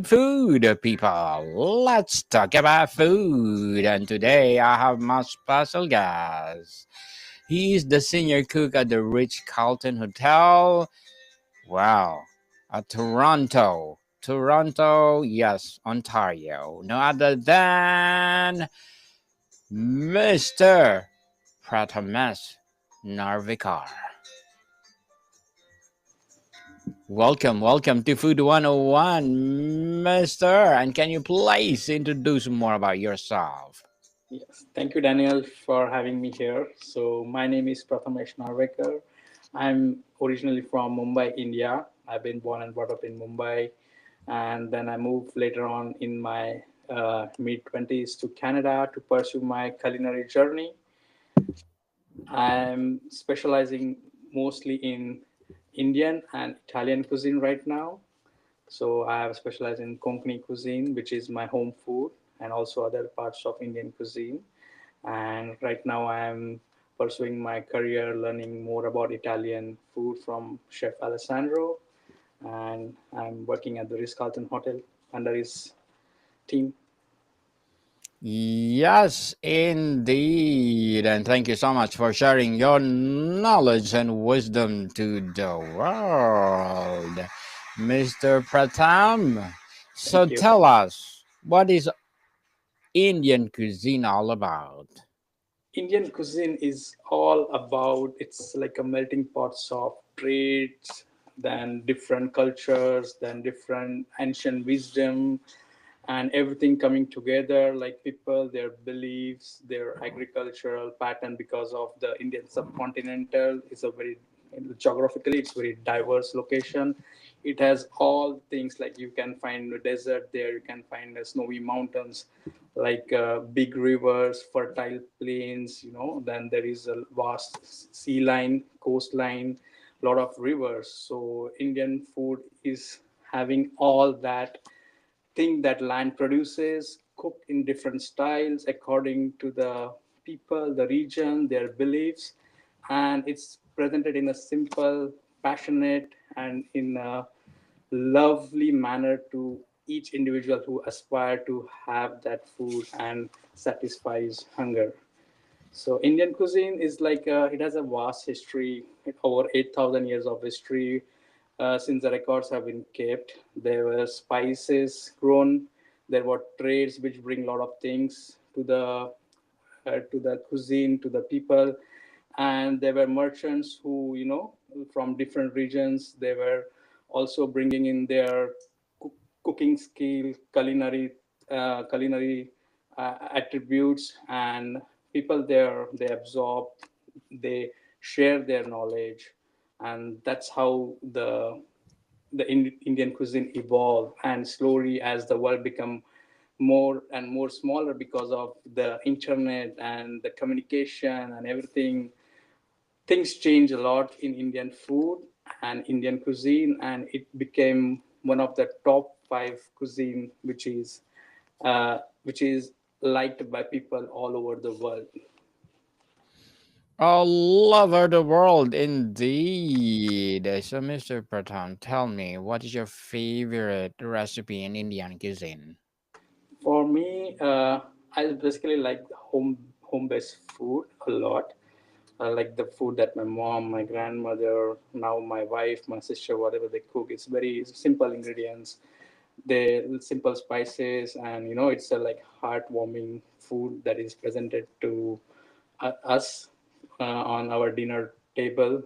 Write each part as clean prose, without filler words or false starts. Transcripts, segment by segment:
food, people. Let's talk about food. And today I have my special guest. He is the senior cook at the Rich Carlton Hotel. Wow, at Toronto. Toronto, yes, Ontario. No other than Mr. Prathamesh Narvikar. Welcome to Food 101, Mister. And can you please introduce more about yourself? Yes, thank you, Daniel, for having me here. So, my name is Prathamesh Narvekar. I'm originally from Mumbai, India. I've been born and brought up in Mumbai, and then I moved later on in my mid 20s to Canada to pursue my culinary journey. I'm specializing mostly in Indian and Italian cuisine right now. So I have specialized in Konkani cuisine, which is my home food, and also other parts of Indian cuisine. And right now I am pursuing my career, learning more about Italian food from Chef Alessandro, and I'm working at the Ritz Carlton Hotel under his team. Yes, indeed. And thank you so much for sharing your knowledge and wisdom to the world, Mr. Pratam. So Thank you. tell us, what is Indian cuisine all about? Indian cuisine is all about it's like a melting pot of trades, then different cultures, then different ancient wisdom, and everything coming together, like people, their beliefs, their agricultural pattern, because of the Indian subcontinental is a very geographically it's very diverse location. It has all things, like you can find the desert there, you can find the snowy mountains, like big rivers, fertile plains, then there is a vast sea line, coastline, lot of rivers. So Indian food is having all that thing that land produces, cooked in different styles according to the people, the region, their beliefs, and it's presented in a simple, passionate, and in a lovely manner to each individual who aspire to have that food and satisfies hunger. So Indian cuisine is like it has a vast history, over 8,000 years of history. Since the records have been kept, there were spices grown. There were trades which bring a lot of things to the cuisine, to the people, and there were merchants who, from different regions, they were also bringing in their cooking skill, culinary attributes, and people there, they absorb, they share their knowledge, and that's how the Indian cuisine evolved. And slowly, as the world become more and more smaller because of the internet and the communication and everything, things change a lot in Indian food and Indian cuisine, and it became one of the top five cuisine, which is liked by people all over the world. All over the world, indeed. So, Mr. Pratam, tell me, what is your favorite recipe in Indian cuisine? For me, I basically like home based food a lot. I like the food that my mom, my grandmother, now my wife, my sister, whatever they cook. It's very simple ingredients, they simple spices, and it's a like heartwarming food that is presented to us on our dinner table,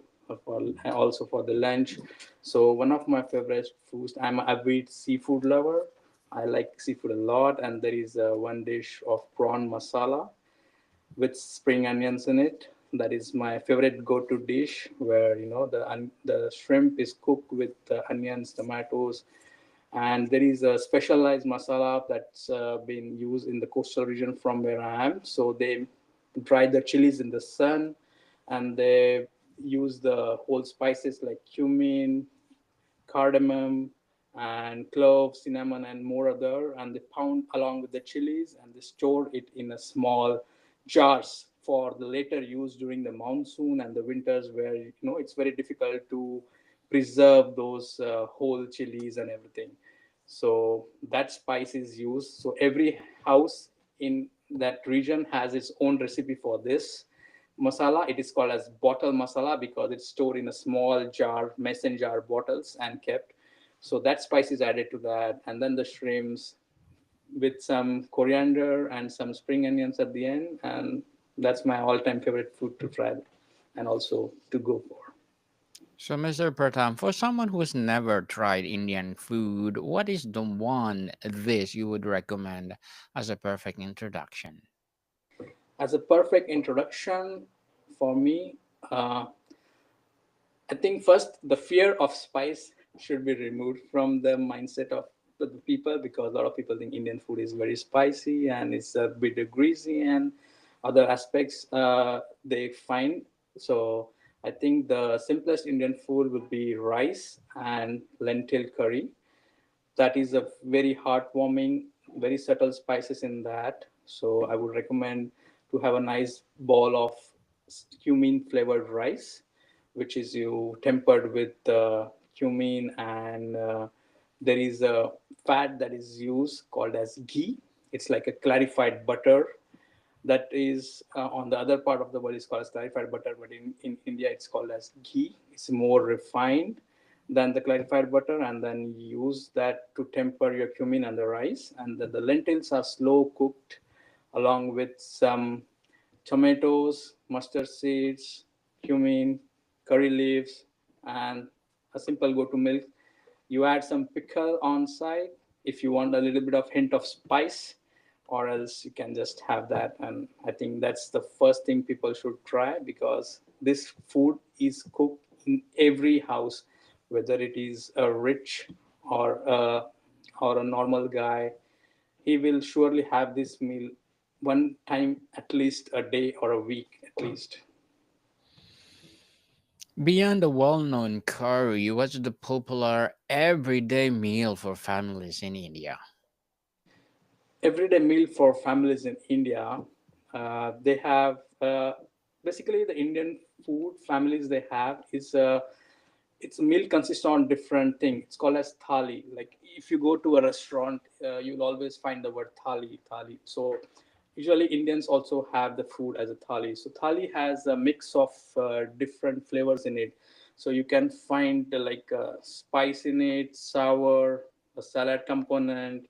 also for the lunch. So one of my favorite foods, I'm a avid seafood lover. I like seafood a lot, and there is one dish of prawn masala with spring onions in it. That is my favorite go-to dish, where the shrimp is cooked with onions, tomatoes, and there is a specialized masala that's been used in the coastal region from where I am. So they dry the chilies in the sun, and they use the whole spices like cumin, cardamom, and cloves, cinnamon, and more other, and they pound along with the chilies, and they store it in a small jars for the later use during the monsoon and the winters, where it's very difficult to preserve those whole chilies and everything. So that spice is used. So every house in that region has its own recipe for this masala. It is called as bottle masala because it's stored in a small jar, mason jar bottles and kept. So that spice is added to that, and then the shrimps with some coriander and some spring onions at the end, and that's my all-time favorite food to try and also to go for. So, Mr. Pratham, for someone who's never tried Indian food, what is the one dish you would recommend as a perfect introduction? As a perfect introduction for me, uh, I think first the fear of spice should be removed from the mindset of the people, because a lot of people think Indian food is very spicy and it's a bit greasy and other aspects they find. So I think the simplest Indian food would be rice and lentil curry. That is a very heartwarming, very subtle spices in that. So I would recommend to have a nice bowl of cumin flavored rice, which is you tempered with cumin, and there is a fat that is used called as ghee. It's like a clarified butter that is on the other part of the world is called as clarified butter, but in India it's called as ghee. It's more refined than the clarified butter, and then you use that to temper your cumin and the rice. And the lentils are slow cooked along with some tomatoes, mustard seeds, cumin, curry leaves, and a simple go-to milk. You add some pickle on side if you want a little bit of hint of spice, or else you can just have that. And I think that's the first thing people should try, because this food is cooked in every house, whether it is a rich or or a normal guy. He will surely have this meal one time at least a day or a week at least. Beyond the well known curry, what's the popular everyday meal for families in India? Everyday meal for families in India, they have basically the Indian food families they have is its meal consists on different things. It's called as thali. Like if you go to a restaurant, you'll always find the word thali, thali. So usually Indians also have the food as a thali. So thali has a mix of different flavors in it. So you can find spice in it, sour, a salad component,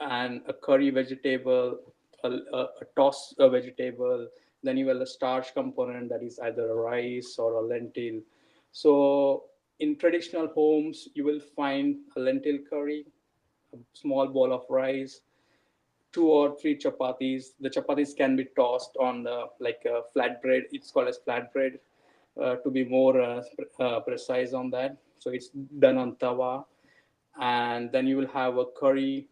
and a curry vegetable, a toss a vegetable. Then you have a starch component that is either a rice or a lentil. So in traditional homes, you will find a lentil curry, a small bowl of rice, two or three chapatis. The chapatis can be tossed on like a flatbread. It's called as flatbread to be more precise on that. So it's done on tawa, and then you will have a curry.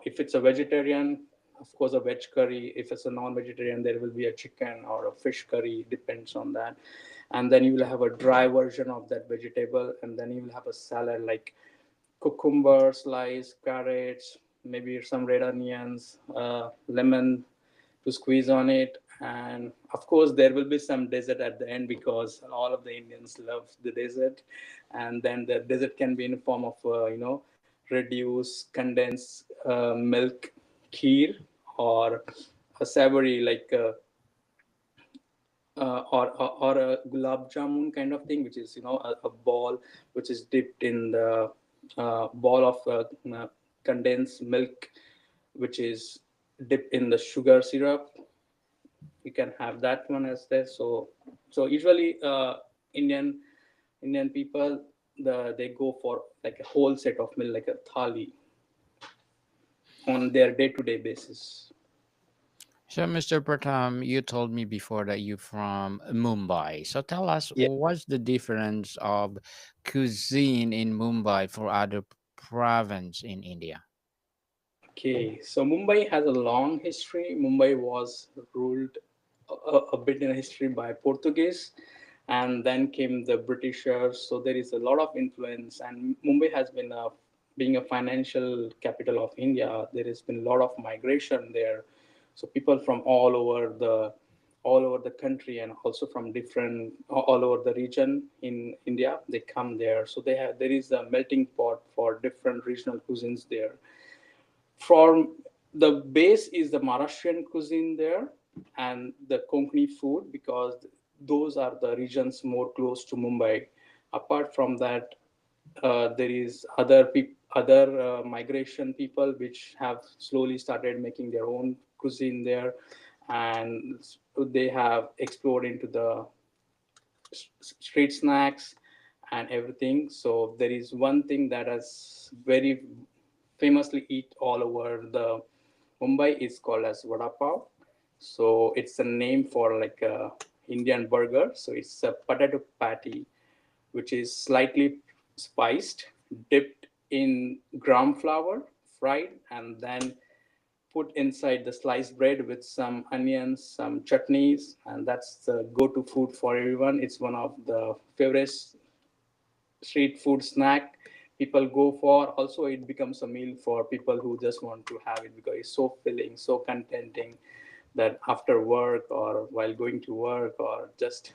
If it's a vegetarian, of course, a veg curry. If it's a non-vegetarian, there will be a chicken or a fish curry, depends on that. And then you will have a dry version of that vegetable, and then you will have a salad like cucumber slice, carrots, maybe some red onions, lemon to squeeze on it. And of course, there will be some dessert at the end, because all of the Indians love the dessert. And then the dessert can be in the form of, reduced condensed milk kheer, or a savory like or a gulab jamun kind of thing, which is a ball which is dipped in the ball of condensed milk, which is dipped in the sugar syrup. You can have that one as there. So usually Indian people, they go for like a whole set of meal, like a thali, on their day-to-day basis. So, Mr. Pratham, you told me before that you're from Mumbai. So, tell us Yeah. what's the difference of cuisine in Mumbai for other province in India? Okay, so Mumbai has a long history. Mumbai was ruled a bit in history by Portuguese, and then came the Britishers. So there is a lot of influence, and Mumbai has been being a financial capital of India. There has been a lot of migration there. So people from all over the all over the country and also from different all over the region in India. They come there, so there is a melting pot for different regional cuisines there. From the base is the Maharashtrian cuisine there and the Konkani food, because those are the regions more close to Mumbai. Apart from that, there is other migration people which have slowly started making their own cuisine there, and they have explored into the street snacks and everything. So there is one thing that has very famously eat all over the Mumbai is called as vada pav. So it's a name for like a Indian burger. So it's a potato patty which is slightly spiced, dipped in gram flour, fried, and then put inside the sliced bread with some onions, some chutneys, and that's the go-to food for everyone. It's one of the favorite street food snack people go for. Also, it becomes a meal for people who just want to have it because it's so filling, so contenting that after work or while going to work or just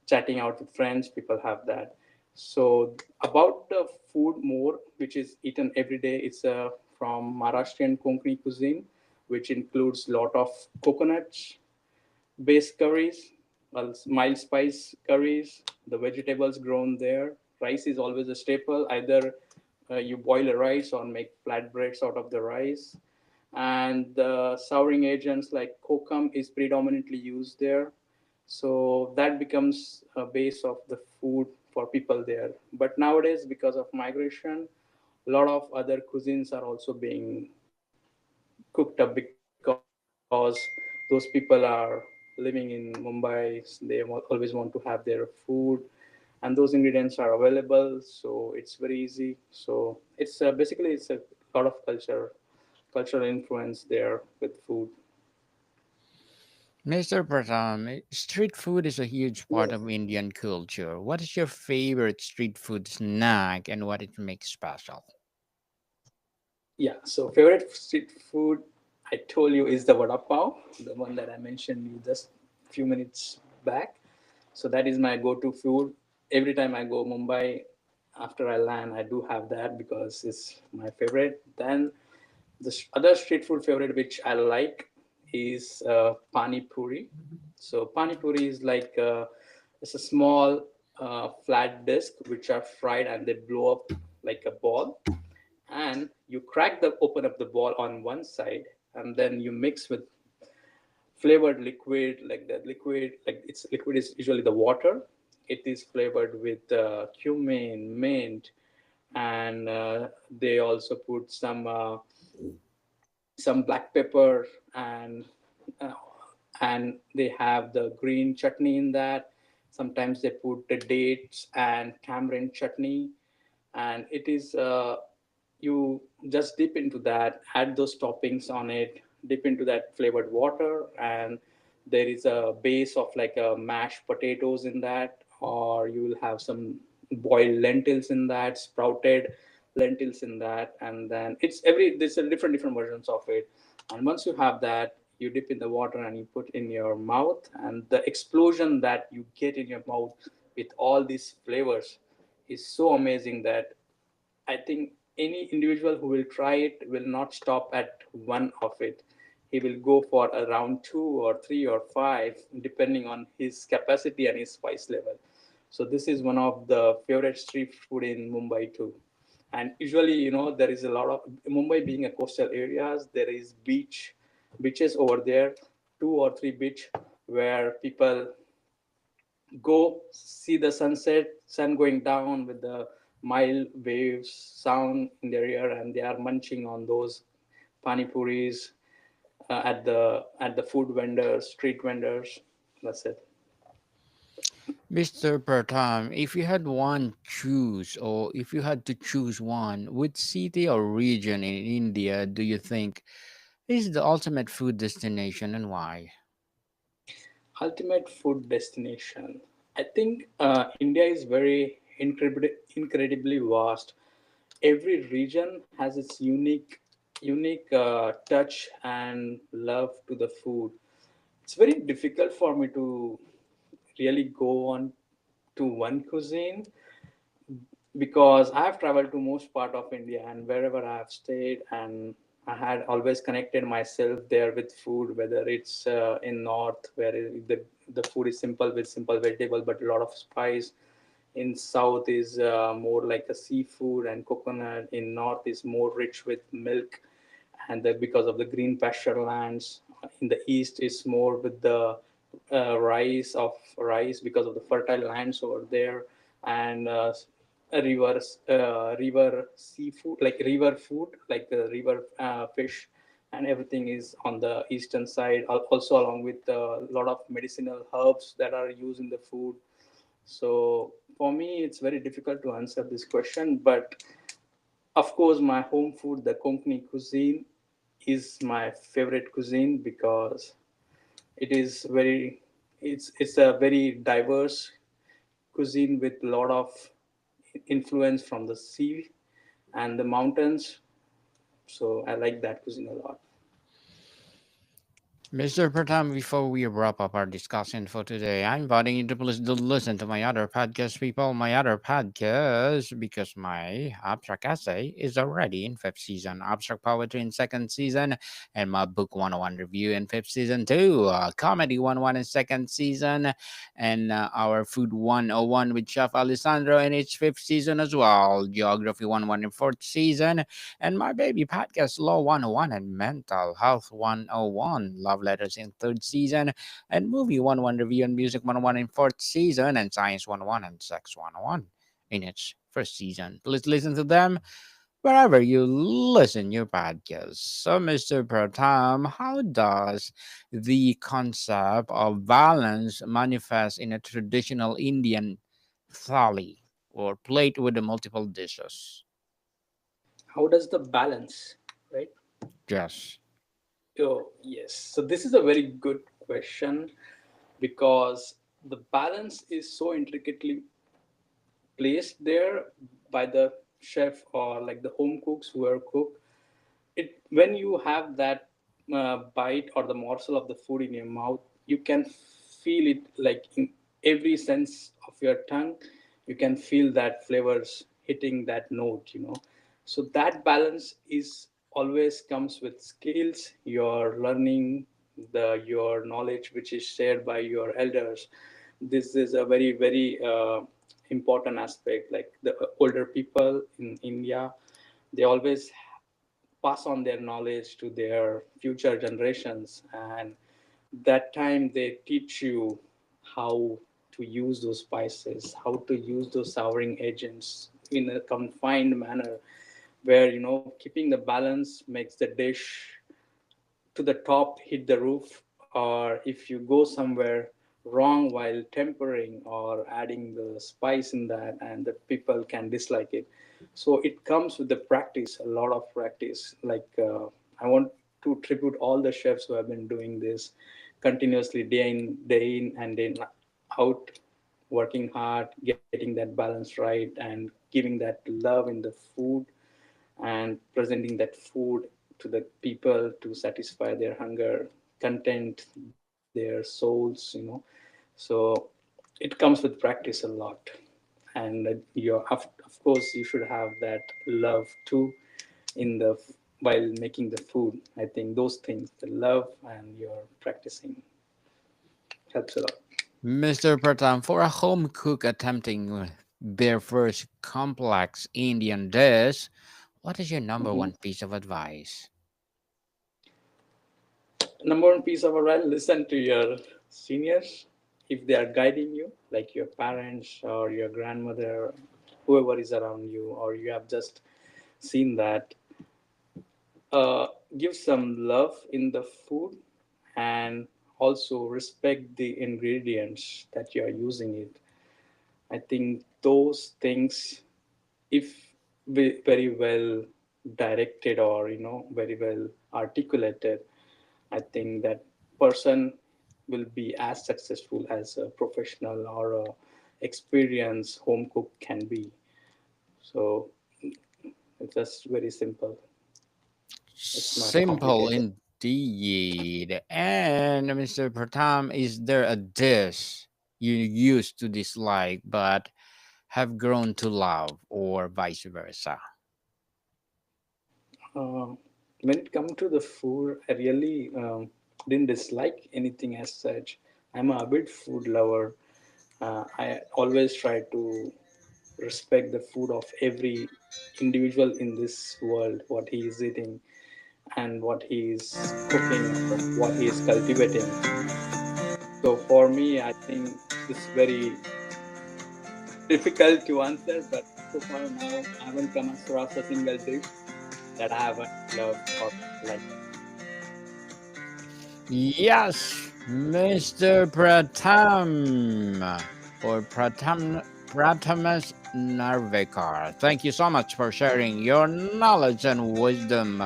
chatting out with friends, people have that. So about the food more, which is eaten every day, it's from Maharashtrian Konkani cuisine, which includes a lot of coconuts based curries, well, mild spice curries, the vegetables grown there. Rice is always a staple. Either you boil a rice or make flatbreads out of the rice. And the souring agents like kokum is predominantly used there. So that becomes a base of the food for people there. But nowadays, because of migration, a lot of other cuisines are also being cooked up because those people are living in Mumbai. They always want to have their food, and those ingredients are available, so it's very easy. So it's basically it's a lot of cultural influence there with food. Mr. Pratham, street food is a huge part of Indian culture. What is your favorite street food snack and what it makes special? Yeah, so favorite street food I told you is the vada pav, the one that I mentioned you just a few minutes back. So that is my go-to food. Every time I go Mumbai, after I land, I do have that because it's my favorite. Then the other street food favorite which I like is pani puri. So pani puri is like it's a small flat disc which are fried and they blow up like a ball, and you crack the open up the ball on one side, and then you mix with flavored liquid, like that liquid, like it's liquid is usually the water. It is flavored with cumin, mint, and they also put some black pepper, uh, and they have the green chutney in that. Sometimes they put the dates and tamarind chutney, and it is you just dip into that, add those toppings on it, dip into that flavored water, and there is a base of like a mashed potatoes in that, or you will have some boiled lentils in that, sprouted lentils in that, and then there's a different versions of it. And once you have that, you dip in the water and you put in your mouth, and the explosion that you get in your mouth with all these flavors is so amazing that I think any individual who will try it will not stop at one of it. He will go for around two or three or five, depending on his capacity and his spice level. So this is one of the favorite street food in Mumbai too. And usually, there is a lot of Mumbai being a coastal areas. There is beaches over there, two or three beach where people go see the sun going down with the mild waves sound in their ear, and they are munching on those pani puris at the food vendors, street vendors. That's it. Mr. Pratham, if you had one choose or if you had to choose one, which city or region in India do you think is the ultimate food destination and why? Ultimate food destination. I think India is very incredibly vast. Every region has its unique touch and love to the food. It's very difficult for me to really go on to one cuisine because I have traveled to most part of India and wherever I have stayed, and I had always connected myself there with food, whether it's in north where the food is simple with simple vegetable but a lot of spice. In south is more like a seafood and coconut. In north is more rich with milk, and because of the green pasture lands. In the east is more with the rice because of the fertile lands over there, and river seafood, like river food, like the river fish, and everything is on the eastern side. Also, along with a lot of medicinal herbs that are used in the food. So for me, it's very difficult to answer this question, but of course, my home food, the Konkani cuisine, is my favorite cuisine because it is very, it's a very diverse cuisine with a lot of influence from the sea and the mountains. So I like that cuisine a lot. Mr. Pratam, before we wrap up our discussion for today, I'm inviting you to please do listen to my other podcast, people. My other podcast, because my abstract essay is already in fifth season, abstract poetry in second season, and my book 101 review in fifth season too. Comedy 101 in second season, and our food 101 with Chef Alessandro in its fifth season as well. Geography 101 in fourth season, and my baby podcast Law 101 and Mental Health 101, Love Letters in third season, and Movie 101 Review and Music 101 in fourth season, and Science 101 and Sex 101 in its first season. Please listen to them wherever you listen your podcast. So, Mr. Pratam, how does the concept of balance manifest in a traditional Indian thali or plate with the multiple dishes? How does the balance, right? Yes. Oh, yes. So this is a very good question because the balance is so intricately placed there by the chef or like the home cooks who are cook it. When you have that bite or the morsel of the food in your mouth, you can feel it like in every sense of your tongue. You can feel that flavors hitting that note, so that balance is always comes with skills, your learning, the your knowledge which is shared by your elders. This is a very very important aspect. Like the older people in India, they always pass on their knowledge to their future generations, and that time they teach you how to use those spices, how to use those souring agents in a confined manner, where keeping the balance makes the dish to the top hit the roof, or if you go somewhere wrong while tempering or adding the spice in that, and the people can dislike it. So it comes with the practice, a lot of practice. Like I want to tribute all the chefs who have been doing this continuously, day in and day out, working hard, getting that balance right, and giving that love in the food, and presenting that food to the people to satisfy their hunger, content their souls. So it comes with practice a lot, and of course you should have that love too in the while making the food. I think those things, the love and your practicing, helps a lot. Mr. Pratam, for a home cook attempting their first complex Indian dish, what is your number Mhm. one piece of advice? Number one piece of advice: listen to your seniors if they are guiding you, like your parents or your grandmother, whoever is around you, or you have just seen that. uh, give some love in the food, and also respect the ingredients that you are using it. I think those things, if very well directed, or very well articulated, I think that person will be as successful as a professional or a experienced home cook can be. So it's just very simple. It's not Simple complicated. in Indeed. And Mr. Pratam, is there a dish you used to dislike but have grown to love, or vice versa? Um, when it comes to the food, I really didn't dislike anything as such. I'm a bit food lover. I always try to respect the food of every individual in this world, what he is eating and what he is cooking or what he is cultivating. So for me, I think this is very difficult to answer, but so far now I haven't come across a single dish that I haven't loved or liked. Yes, Mr. Pratam, or Pratamas Narvekar. Thank you so much for sharing your knowledge and wisdom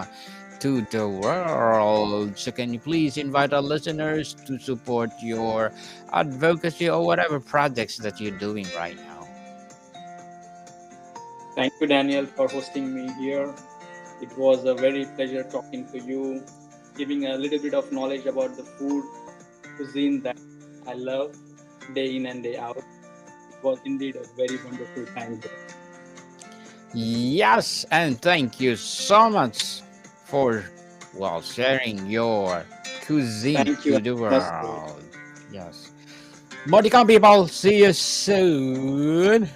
to the world. So, can you please invite our listeners to support your advocacy or whatever projects that you're doing right now? Thank you, Daniel, for hosting me here. It was a very pleasure talking to you, giving a little bit of knowledge about the food cuisine that I love day in and day out. It was indeed a very wonderful time here. Yes, and thank you so much for sharing your cuisine Thank you. to the Namaste. world. Yes. Modicon people, see you soon.